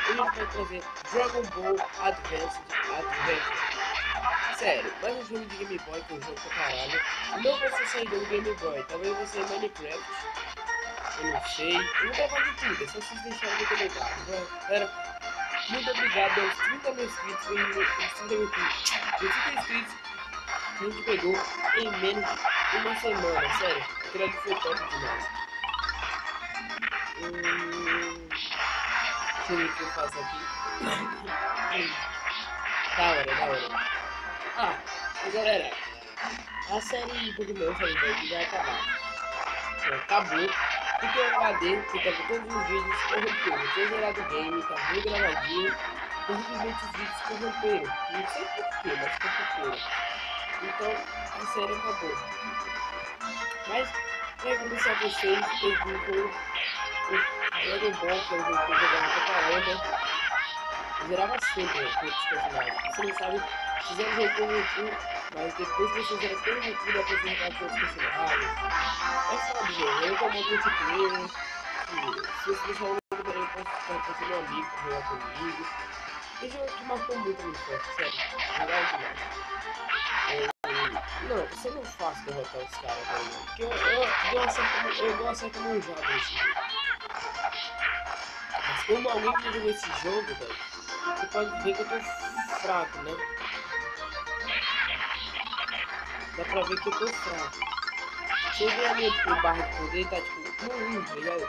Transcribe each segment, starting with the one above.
ele vai trazer Dragon Ball Adventure. Sério, mais um jogo de Game Boy que eu jogo pra caralho. Não vai ser saída do Game Boy, talvez vai ser Minecraft. Eu não sei. Eu vou gravar de tudo, é só vocês deixarem no comentário. Galera, muito obrigado aos 30 mil inscritos. Os 30 mil inscritos que a gente pegou em menos de uma semana, sério. Aquilo ali foi top demais. Deixa eu ver o que eu faço aqui. Da hora. Ah, mas galera, a série Pokémon vai acabar. Acabou. Porque o HD, que tava todos os vídeos, corrompeu. Foi gerado o game, tá bem gravadinho. E simplesmente os vídeos corromperam. Não sei porquê, mas corromperam. Então a série acabou. Mas pra começar vocês, eu vim com o Dragon Ball, que é um jogo que eu jogava pra caramba. Eu zerava sempre com outros personagens. Você não sabe, fizeram jogo com o Goku, mas depois que vocês eram tão Goku, dá pra você jogar com outros personagens. É foda, gente. Eu como multiplayer. Se você deixar um jogo também, eu posso ser meu amigo pra jogar comigo. Esse jogo que marcou muito no forte, sério. Legal demais. Não, você não é fácil derrotar os caras, velho. Porque eu dou uma certa manjada nesse jogo. Mas como alguém que jogou esse jogo, velho, você pode ver que eu tô fraco, né? Dá pra ver que eu tô fraco. Se eu ver a minha barra de poder, tá tipo no 1, tá ligado?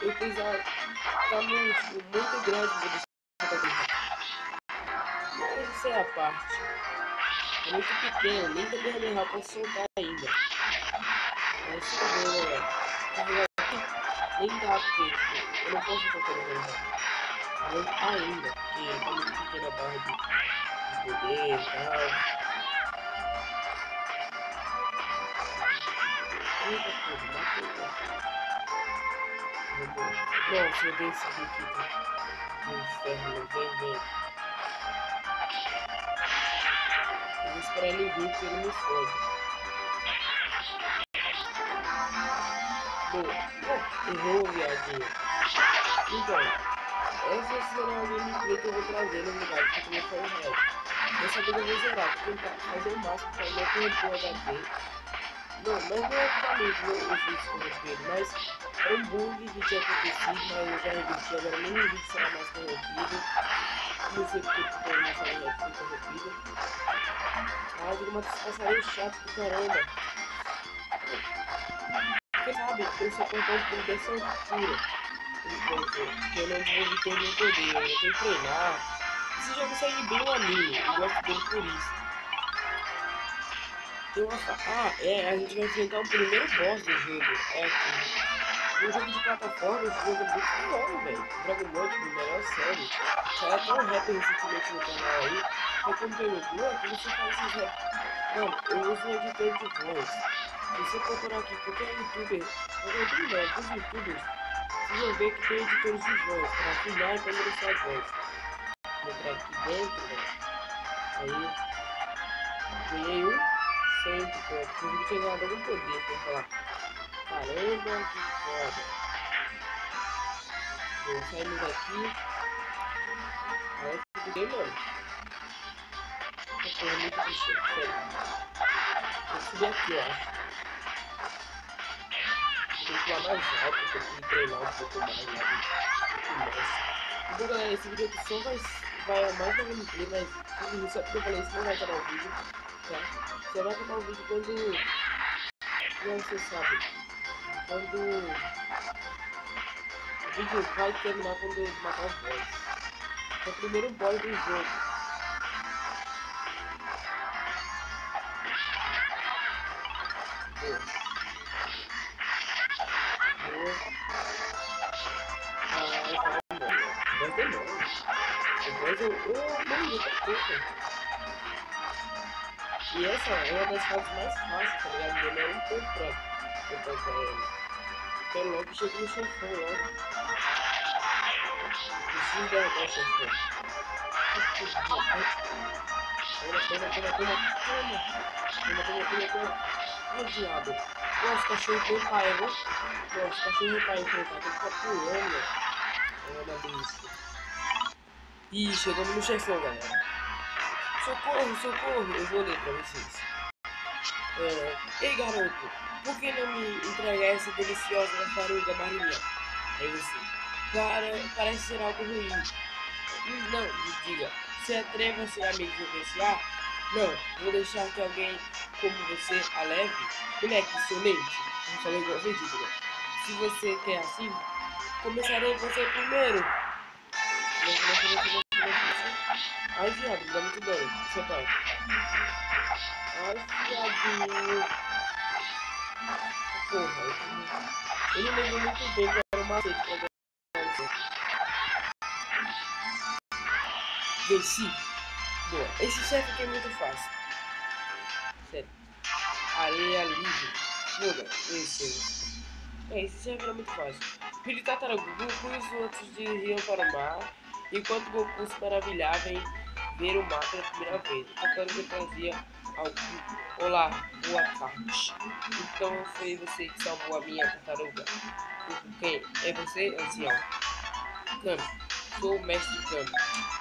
Eu fiz tá no tipo muito grande pra deixar. Mas isso é a parte. É muito pequeno, nem que eu derramar pra soltar ainda. Mas se eu ver, galera, carregar aqui, nem dá, porque tipo, eu não posso botar no derramar. Ainda, porque tá muito pequena a barra de poder e tal. Eita porra, matei, cara. Nossa, eu dei esse aqui do inferno, vem. Eu vou esperar ele vir porque ele me fode. Boa. Errou, viadinho. Então, essa será a gameplay que eu vou trazer no lugar que eu vou fazer o resto. Dessa vez eu vou zerar, vou tentar fazer o máximo pra não corromper o HD. Não, mas não é totalmente os vídeos corrompidos, mas é um bug que tinha acontecido, mas eu já reverti, agora nem o vídeo será mais corrompido. Não sei porque o passarinho foi corrompido. Ah, tem uma passarinho chato do caramba. Quem sabe, eu só cortar um pouco dessa altura. Porque eu não desenvolvi todo o meu poder, eu tenho que treinar. Esse jogo segue bem o anime, eu gosto dele por isso. Tem uma a gente vai enfrentar o primeiro boss do jogo. É aqui. Um jogo de plataforma, esse jogo é muito legal, velho. Dragon Ball, tipo, melhor série. Saiu até um rap recentemente no canal aí. Aí quando perguntou, é que você faz esses rap. Mano, eu uso um editor de voz. Se você procurar aqui qualquer youtuber, dos youtubers, vocês vão ver que tem editores de voz pra afinar e pra engrossar a voz. Vou entrar aqui dentro, velho. Aí, ganhei sempre, pô. Inclusive tinha ganhado algum poder pra falar. Caramba, que foda. Bom, saímos aqui. Agora tudo bem, mano. Essa porra é muito bicho, sério. Vou subir aqui, ó. Eu tenho que ir lá mais alto, eu tenho que treinar um pouco mais lá. Então, galera, esse vídeo aqui só vai mais uma gameplay, mas só porque eu falei isso não vai acabar o vídeo, tá? Só vai acabar o vídeo quando... Não, você sabe. Quando... O vídeo vai terminar quando eu matar o boss. É o primeiro boss do jogo. Boa. Boss demora. O boss morri outra coisa. E essa é uma das fases mais fáceis, tá ligado? Demora um pouco pra tocar ela. Quero logo chegar no chefão logo. Preciso derrotar o chefão. Toma. Ai, diabo. Nossa, cachorro tem pai, viu? Nossa, cachorro tem pai enfrentar. Tem que ficar pulando. É uma isso. Ih, chegamos no chefão, galera. Socorro, socorro. Eu vou ler pra vocês. Ei, garoto, por que não me entregar essa deliciosa tartaruga marinha? Aí você, parece ser algo ruim. Não, me diga, se atreva a ser amigo de apreciar? Não, vou deixar que alguém como você a leve. Moleque, excelente. Não falei igual ridículo. Se você quer assim, começarei você primeiro. Ai, viado, me dá muito dano. Você vai. Ai, viadinho. Porra, eu não lembro muito bem que era o macete pra ganhar isso. Venci. Boa. Esse chefe aqui é muito fácil. Sério. Areia livre. Muda. Esse chefe era muito fácil. Filho de Tartaruga, Goku e os outros dirigiam para o mar, enquanto Goku se maravilhava em ver o mar pela primeira vez. O Tartaruga trazia algo. Olá, boa tarde. Então foi você que salvou a minha tartaruga. Quem? É você, ancião? Kami, sou o mestre Kami.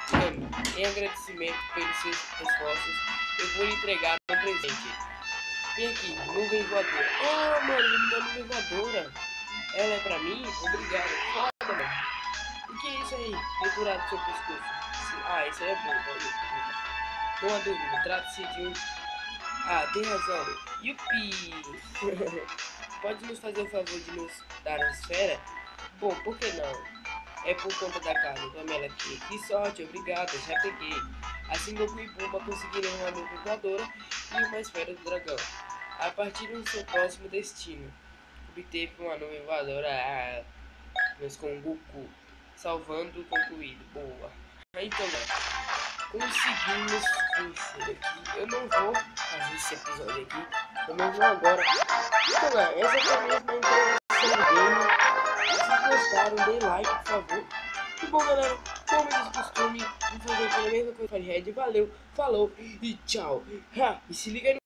Kami, em agradecimento pelos seus esforços, eu vou lhe entregar um presente. Vem aqui, nuvem voadora. Oh, mano, ele me deu nuvem voadora. Ela é pra mim? Obrigado. Foda, mano. O que é isso aí? Pendurado no seu pescoço. Isso aí é bom, tá? Não há dúvida, trata-se de um... tem razão. Yupi! Pode nos fazer o favor de nos dar a esfera? Bom, por que não? É por conta da carne, tome ela aqui. Que sorte, obrigado, já peguei. Assim Goku e Bulma conseguiram uma nuvem voadora e uma esfera do dragão. A partir do seu próximo destino, obteve uma nuvem voadora, mas com Goku, salvando concluído. Boa. Então, conseguimos vencer aqui. Eu não vou fazer esse episódio aqui, eu não vou agora. Então, galera, essa foi a mesma introdução do game. Se gostaram, dê like, por favor. E bom, galera, como de costume, vamos fazer aquela mesma coisa para Red. Valeu, falou e tchau. E se liga no...